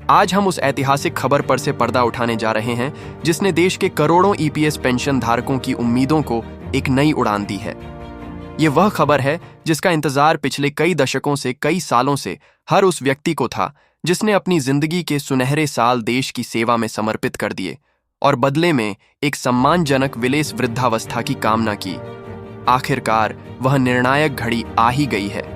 आज हम उस ऐतिहासिक खबर पर से पर्दा उठाने जा रहे हैं जिसने देश के करोड़ों ईपीएस पेंशन धारकों की उम्मीदों को एक नई उड़ान दी है। ये वह खबर है जिसका इंतजार पिछले कई दशकों से, कई सालों से हर उस व्यक्ति को था जिसने अपनी जिंदगी के सुनहरे साल देश की सेवा में समर्पित कर दिए और बदले में एक सम्मानजनक विलेस वृद्धावस्था की कामना की। आखिरकार वह निर्णायक घड़ी आ ही गई है।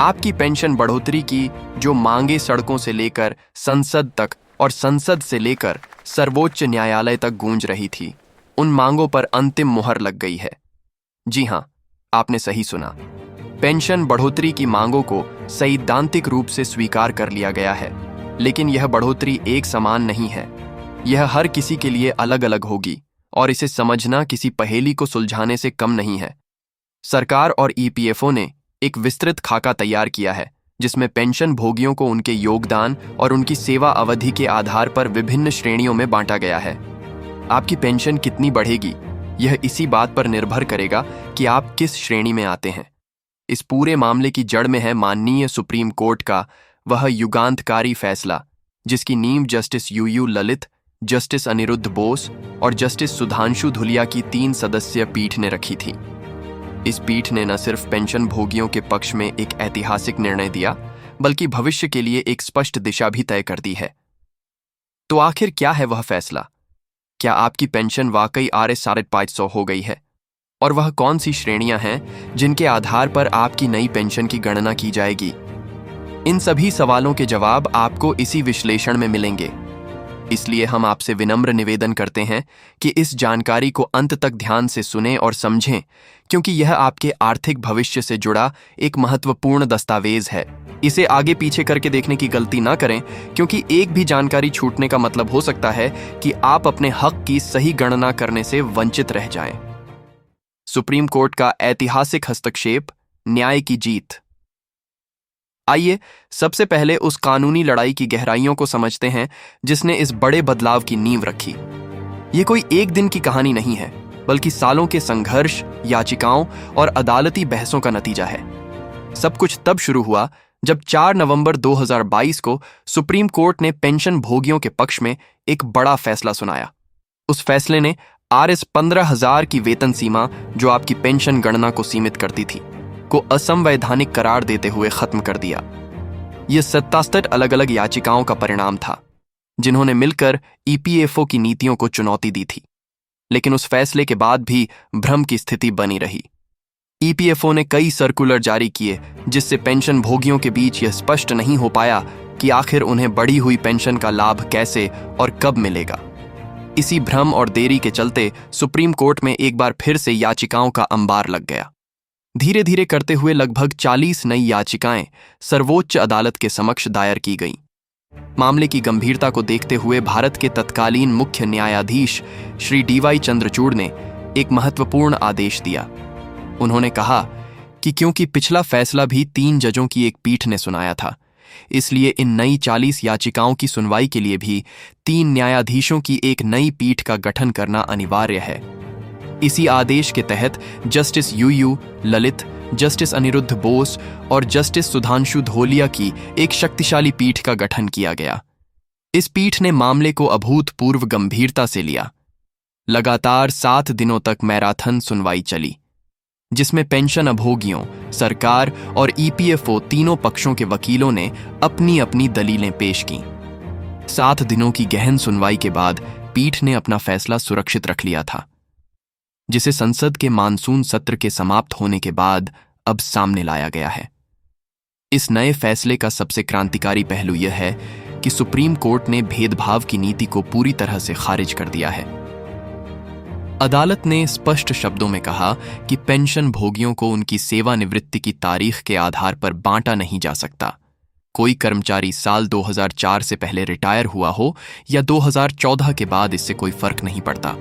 आपकी पेंशन बढ़ोतरी की जो मांगे सड़कों से लेकर संसद तक और संसद से लेकर सर्वोच्च न्यायालय तक गूंज रही थी, उन मांगों पर अंतिम मुहर लग गई है। जी हां, आपने सही सुना। पेंशन बढ़ोतरी की मांगों को सैद्धांतिक रूप से स्वीकार कर लिया गया है, लेकिन यह बढ़ोतरी एक समान नहीं है। यह हर किसी के लिए अलग अलग होगी और इसे समझना किसी पहेली को सुलझाने से कम नहीं है। सरकार और ईपीएफओ ने एक विस्तृत खाका तैयार किया है जिसमें पेंशन भोगियों को उनके योगदान और उनकी सेवा अवधि के आधार पर विभिन्न श्रेणियों में बांटा गया है। आपकी पेंशन कितनी बढ़ेगी यह इसी बात पर निर्भर करेगा कि आप किस श्रेणी में आते हैं। इस पूरे मामले की जड़ में है माननीय सुप्रीम कोर्ट का वह युगांतकारी फैसला जिसकी नींव justice U U Lalit, justice Aniruddha Bose और जस्टिस सुधांशु धुलिया की 3 सदस्यीय पीठ ने रखी थी। इस पीठ ने न सिर्फ पेंशन भोगियों के पक्ष में एक ऐतिहासिक निर्णय दिया, बल्कि भविष्य के लिए एक स्पष्ट दिशा भी तय कर दी है। तो आखिर क्या है वह फैसला? क्या आपकी पेंशन वाकई Rs 550 हो गई है? और वह कौन सी श्रेणियां हैं जिनके आधार पर आपकी नई पेंशन की गणना की जाएगी? इन सभी सवालों के जवाब आपको इसी विश्लेषण में मिलेंगे। इसलिए हम आपसे विनम्र निवेदन करते हैं कि इस जानकारी को अंत तक ध्यान से सुनें और समझें, क्योंकि यह आपके आर्थिक भविष्य से जुड़ा एक महत्वपूर्ण दस्तावेज है। इसे आगे पीछे करके देखने की गलती ना करें, क्योंकि एक भी जानकारी छूटने का मतलब हो सकता है कि आप अपने हक की सही गणना करने से वंचित रह जाएं। सुप्रीम कोर्ट का ऐतिहासिक हस्तक्षेप, न्याय की जीत। आइए सबसे पहले उस कानूनी लड़ाई की गहराइयों को समझते हैं जिसने इस बड़े बदलाव की नींव रखी। ये कोई एक दिन की कहानी नहीं है, बल्कि सालों के संघर्ष, याचिकाओं और अदालती बहसों का नतीजा है। सब कुछ तब शुरू हुआ जब 4 नवंबर 2022 को सुप्रीम कोर्ट ने पेंशन भोगियों के पक्ष में एक बड़ा फैसला सुनाया। उस फैसले ने Rs 15,000 की वेतन सीमा, जो आपकी पेंशन गणना को सीमित करती थी, को असंवैधानिक करार देते हुए खत्म कर दिया। यह 67 अलग अलग याचिकाओं का परिणाम था जिन्होंने मिलकर ईपीएफओ की नीतियों को चुनौती दी थी। लेकिन उस फैसले के बाद भी भ्रम की स्थिति बनी रही। ईपीएफओ ने कई सर्कुलर जारी किए जिससे पेंशन भोगियों के बीच यह स्पष्ट नहीं हो पाया कि आखिर उन्हें बढ़ी हुई पेंशन का लाभ कैसे और कब मिलेगा। इसी भ्रम और देरी के चलते सुप्रीम कोर्ट में एक बार फिर से याचिकाओं का अंबार लग गया। धीरे धीरे करते हुए लगभग 40 नई याचिकाएं सर्वोच्च अदालत के समक्ष दायर की गईं। मामले की गंभीरता को देखते हुए भारत के तत्कालीन मुख्य न्यायाधीश श्री DY चंद्रचूड़ ने एक महत्वपूर्ण आदेश दिया। उन्होंने कहा कि क्योंकि पिछला फैसला भी 3 जजों की एक पीठ ने सुनाया था, इसलिए इन नई 40 याचिकाओं की सुनवाई के लिए भी 3 न्यायाधीशों की एक नई पीठ का गठन करना अनिवार्य है। इसी आदेश के तहत justice U U Lalit, justice Aniruddha Bose और जस्टिस सुधांशु धोलिया की एक शक्तिशाली पीठ का गठन किया गया। इस पीठ ने मामले को अभूतपूर्व गंभीरता से लिया। लगातार 7 दिनों तक मैराथन सुनवाई चली, जिसमें पेंशन अभोगियों, सरकार और ईपीएफओ तीनों पक्षों के वकीलों ने अपनी अपनी दलीलें पेश की। 7 दिनों की गहन सुनवाई के बाद पीठ ने अपना फैसला सुरक्षित रख लिया था, जिसे संसद के मानसून सत्र के समाप्त होने के बाद अब सामने लाया गया है। इस नए फैसले का सबसे क्रांतिकारी पहलू यह है कि सुप्रीम कोर्ट ने भेदभाव की नीति को पूरी तरह से खारिज कर दिया है। अदालत ने स्पष्ट शब्दों में कहा कि पेंशन भोगियों को उनकी सेवानिवृत्ति की तारीख के आधार पर बांटा नहीं जा सकता। कोई कर्मचारी साल 2004 से पहले रिटायर हुआ हो या 2014 के बाद, इससे कोई फर्क नहीं पड़ता।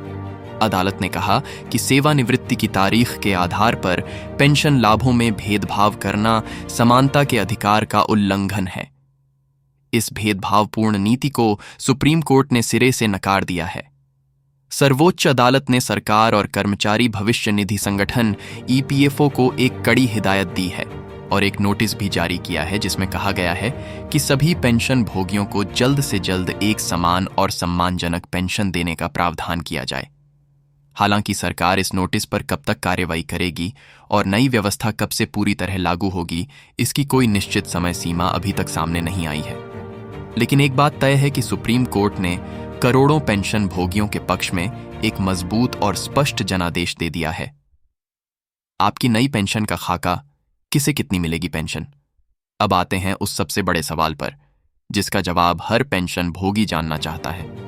अदालत ने कहा कि सेवानिवृत्ति की तारीख के आधार पर पेंशन लाभों में भेदभाव करना समानता के अधिकार का उल्लंघन है। इस भेदभावपूर्ण नीति को सुप्रीम कोर्ट ने सिरे से नकार दिया है। सर्वोच्च अदालत ने सरकार और कर्मचारी भविष्य निधि संगठन ईपीएफओ को एक कड़ी हिदायत दी है और एक नोटिस भी जारी किया है जिसमें कहा गया है कि सभी पेंशन भोगियों को जल्द से जल्द एक समान और सम्मानजनक पेंशन देने का प्रावधान किया जाए। हालांकि सरकार इस नोटिस पर कब तक कार्रवाई करेगी और नई व्यवस्था कब से पूरी तरह लागू होगी, इसकी कोई निश्चित समय सीमा अभी तक सामने नहीं आई है। लेकिन एक बात तय है कि सुप्रीम कोर्ट ने करोड़ों पेंशन भोगियों के पक्ष में एक मजबूत और स्पष्ट जनादेश दे दिया है। आपकी नई पेंशन का खाका, किसे कितनी मिलेगी पेंशन? अब आते हैं उस सबसे बड़े सवाल पर जिसका जवाब हर पेंशन भोगी जानना चाहता है।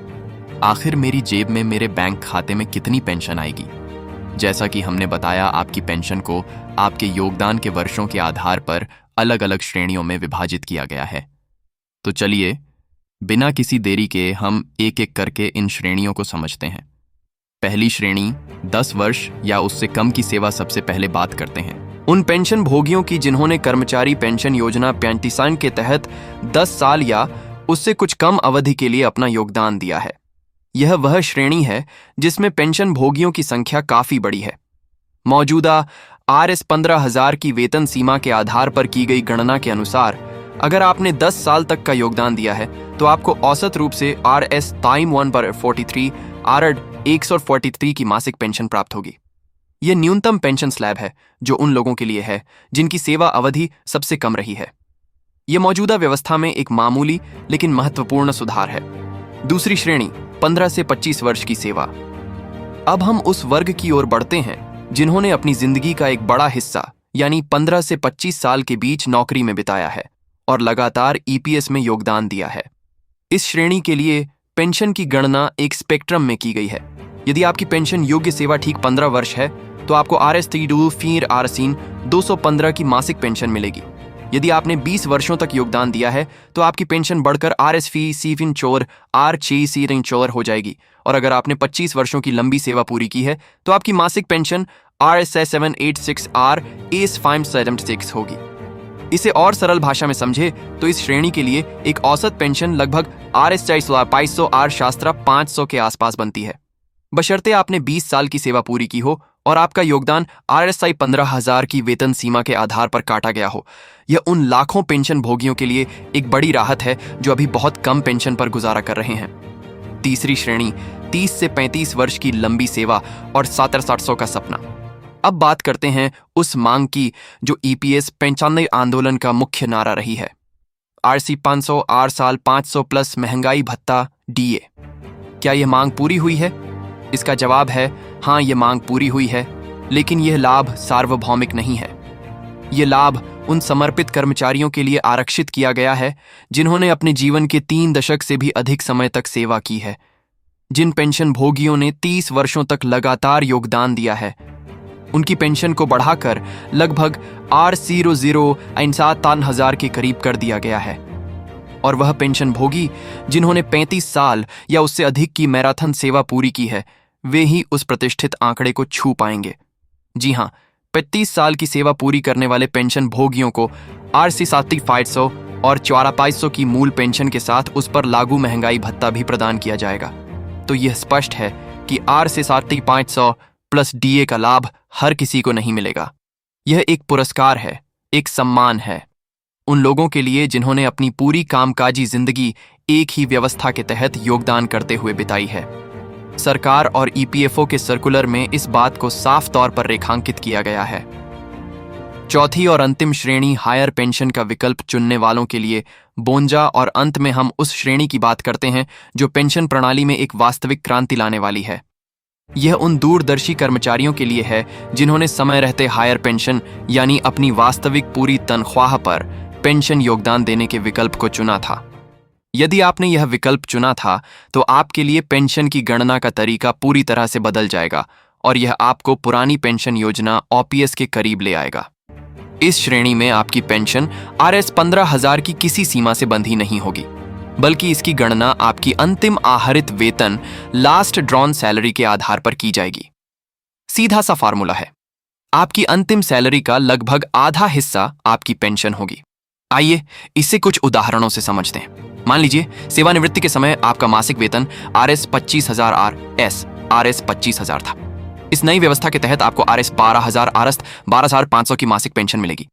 आखिर मेरी जेब में, मेरे बैंक खाते में कितनी पेंशन आएगी? जैसा कि हमने बताया, आपकी पेंशन को आपके योगदान के वर्षों के आधार पर अलग अलग श्रेणियों में विभाजित किया गया है। तो चलिए बिना किसी देरी के हम एक एक करके इन श्रेणियों को समझते हैं। पहली श्रेणी 10 वर्ष या उससे कम की सेवा। सबसे पहले बात करते हैं उन पेंशन भोगियों की जिन्होंने कर्मचारी पेंशन योजना पेंटिसान के तहत 10 साल या उससे कुछ कम अवधि के लिए अपना योगदान दिया है। यह वह श्रेणी है जिसमें पेंशन भोगियों की संख्या काफी बड़ी है। मौजूदा RS 15,000 की वेतन सीमा के आधार पर की गई गणना के अनुसार अगर आपने 10 साल तक का योगदान दिया है तो आपको औसत रूप से RS टाइम 1/43 RD 143 की मासिक पेंशन प्राप्त होगी। यह न्यूनतम पेंशन स्लैब है जो उन लोगों के लिए है जिनकी सेवा अवधि सबसे कम रही है। यह मौजूदा व्यवस्था में एक मामूली लेकिन महत्वपूर्ण सुधार है। दूसरी श्रेणी 15 से 25 वर्ष की सेवा। अब हम उस वर्ग की ओर बढ़ते हैं जिन्होंने अपनी जिंदगी का एक बड़ा हिस्सा यानी 15 से 25 साल के बीच नौकरी में बिताया है और लगातार EPS में योगदान दिया है। इस श्रेणी के लिए पेंशन की गणना एक स्पेक्ट्रम में की गई है। यदि आपकी पेंशन योग्य सेवा ठीक 15 वर्ष है तो आपको RS 4 आरसीन 215 की मासिक पेंशन मिलेगी। यदि आपने 20 वर्षों तक योगदान दिया है तो आपकी पेंशन बढ़कर RS फी सीफिन चोर R6 चोर हो जाएगी, और अगर आपने 25 वर्षों की लंबी सेवा पूरी की है तो आपकी मासिक पेंशन RS 786 R एस 576 होगी। इसे और सरल भाषा में समझे तो इस श्रेणी के लिए एक औसत पेंशन लगभग RS 500 R शास्त्रा 500 के आसपास बनती है, बशर्ते आपने 20 साल की सेवा पूरी की हो और आपका योगदान RSI 15,000 की वेतन सीमा के आधार पर काटा गया हो। यह उन लाखों पेंशन भोगियों के लिए एक बड़ी राहत है जो अभी बहुत कम पेंशन पर गुजारा कर रहे हैं। तीसरी श्रेणी 30 से 35 वर्ष की लंबी सेवा और 700 का सपना। अब बात करते हैं उस मांग की जो EPS 95 आंदोलन का मुख्य नारा रही है। RC 500 R साल 500 प्लस महंगाई भत्ता DA। क्या यह मांग पूरी हुई है? इसका जवाब है हाँ, यह मांग पूरी हुई है, लेकिन यह लाभ सार्वभौमिक नहीं है। यह लाभ उन समर्पित कर्मचारियों के लिए आरक्षित किया गया है जिन्होंने अपने जीवन के 3 दशक से भी अधिक समय तक सेवा की है। जिन पेंशन भोगियों ने 30 वर्षों तक लगातार योगदान दिया है उनकी पेंशन को बढ़ाकर लगभग R00 के करीब कर दिया गया है, और वह पेंशन भोगी जिन्होंने 35 साल या उससे अधिक की मैराथन सेवा पूरी की है वे ही उस प्रतिष्ठित आंकड़े को छू पाएंगे। जी हां, 35 साल की सेवा पूरी करने वाले पेंशन भोगियों को RC 500 और 4,500 की मूल पेंशन के साथ उस पर लागू महंगाई भत्ता भी प्रदान किया जाएगा। तो यह स्पष्ट है कि RC 500 प्लस DA का लाभ हर किसी को नहीं मिलेगा। यह एक पुरस्कार है, एक सम्मान है उन लोगों के लिए जिन्होंने अपनी पूरी कामकाजी जिंदगी एक ही व्यवस्था के तहत योगदान करते हुए बिताई है। सरकार और EPFO के सर्कुलर में इस बात को साफ तौर पर रेखांकित किया गया है। चौथी और अंतिम श्रेणी हायर पेंशन का विकल्प चुनने वालों के लिए 52, और अंत में हम उस श्रेणी की बात करते हैं जो पेंशन प्रणाली में एक वास्तविक क्रांति लाने वाली है। यह उन दूरदर्शी कर्मचारियों के लिए है जिन्होंने समय रहते हायर पेंशन यानी अपनी वास्तविक पूरी तनख्वाह पर पेंशन योगदान देने के विकल्प को चुना था। यदि आपने यह विकल्प चुना था तो आपके लिए पेंशन की गणना का तरीका पूरी तरह से बदल जाएगा और यह आपको पुरानी पेंशन योजना OPS के करीब ले आएगा। इस श्रेणी में आपकी पेंशन RS 15,000 की किसी सीमा से बंधी नहीं होगी, बल्कि इसकी गणना आपकी अंतिम आहरित वेतन लास्ट ड्रॉन सैलरी के आधार पर की जाएगी। सीधा सा फार्मूला है, आपकी अंतिम सैलरी का लगभग आधा हिस्सा आपकी पेंशन होगी। आइए इसे कुछ उदाहरणों से समझते हैं। मान लीजिए सेवानिवृत्ति के समय आपका मासिक वेतन RS 25,000 RS 25,000 था। इस नई व्यवस्था के तहत आपको RS 12,000 12,500 की मासिक पेंशन मिलेगी।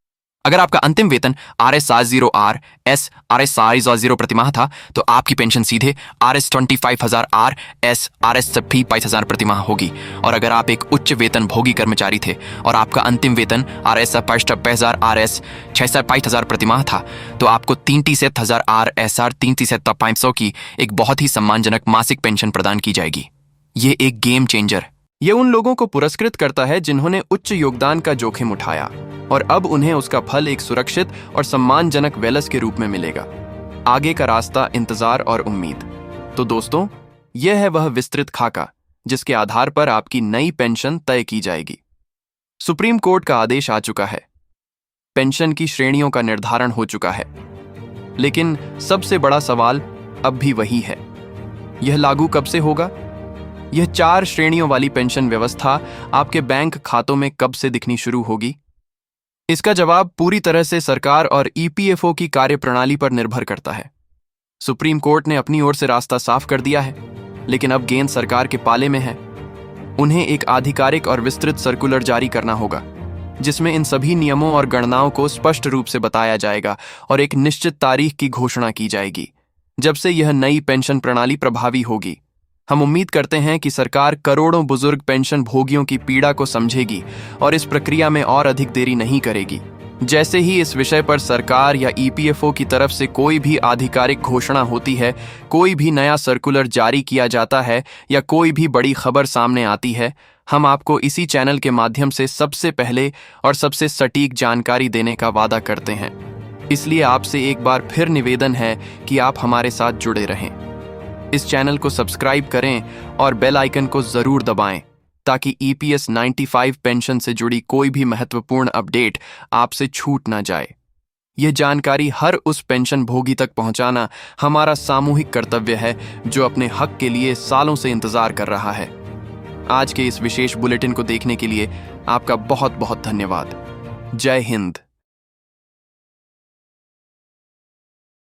अगर आपका अंतिम वेतन RS70RS RS70 प्रतिमाह था तो आपकी पेंशन सीधे RS25,000RS RS22,000 प्रतिमाह होगी। और अगर आप एक उच्च वेतन भोगी कर्मचारी थे और आपका अंतिम वेतन RS25,000 RS 65,000 प्रतिमाह था तो आपको 37,000 RSR 37,500 की एक बहुत ही सम्मानजनक मासिक पेंशन प्रदान की जाएगी। ये एक गेम चेंजर। ये उन लोगों को पुरस्कृत करता है जिन्होंने उच्च योगदान का जोखिम उठाया और अब उन्हें उसका फल एक सुरक्षित और सम्मानजनक वेलस के रूप में मिलेगा। आगे का रास्ता इंतजार और उम्मीद। तो दोस्तों, यह है वह विस्तृत खाका जिसके आधार पर आपकी नई पेंशन तय की जाएगी। सुप्रीम कोर्ट का आदेश आ चुका है, पेंशन की श्रेणियों का निर्धारण हो चुका है, लेकिन सबसे बड़ा सवाल अब भी वही है, यह लागू कब से होगा? यह 4 श्रेणियों वाली पेंशन व्यवस्था आपके बैंक खातों में कब से दिखनी शुरू होगी? इसका जवाब पूरी तरह से सरकार और EPFO की कार्यप्रणाली पर निर्भर करता है। सुप्रीम कोर्ट ने अपनी ओर से रास्ता साफ कर दिया है, लेकिन अब गेंद सरकार के पाले में है। उन्हें एक आधिकारिक और विस्तृत सर्कुलर जारी करना होगा जिसमें इन सभी नियमों और गणनाओं को स्पष्ट रूप से बताया जाएगा और एक निश्चित तारीख की घोषणा की जाएगी जब से यह नई पेंशन प्रणाली प्रभावी होगी। हम उम्मीद करते हैं कि सरकार करोड़ों बुजुर्ग पेंशन भोगियों की पीड़ा को समझेगी और इस प्रक्रिया में और अधिक देरी नहीं करेगी। जैसे ही इस विषय पर सरकार या EPFO की तरफ से कोई भी आधिकारिक घोषणा होती है, कोई भी नया सर्कुलर जारी किया जाता है या कोई भी बड़ी खबर सामने आती है, हम आपको इसी चैनल के माध्यम से सबसे पहले और सबसे सटीक जानकारी देने का वादा करते हैं। इसलिए आपसे एक बार फिर निवेदन है कि आप हमारे साथ जुड़े रहें। इस चैनल को सब्सक्राइब करें और बेल आइकन को जरूर दबाएं ताकि EPS 95 पेंशन से जुड़ी कोई भी महत्वपूर्ण अपडेट आपसे छूट ना जाए। यह जानकारी हर उस पेंशन भोगी तक पहुंचाना हमारा सामूहिक कर्तव्य है जो अपने हक के लिए सालों से इंतजार कर रहा है। आज के इस विशेष बुलेटिन को देखने के लिए आपका बहुत बहुत धन्यवाद। जय हिंद।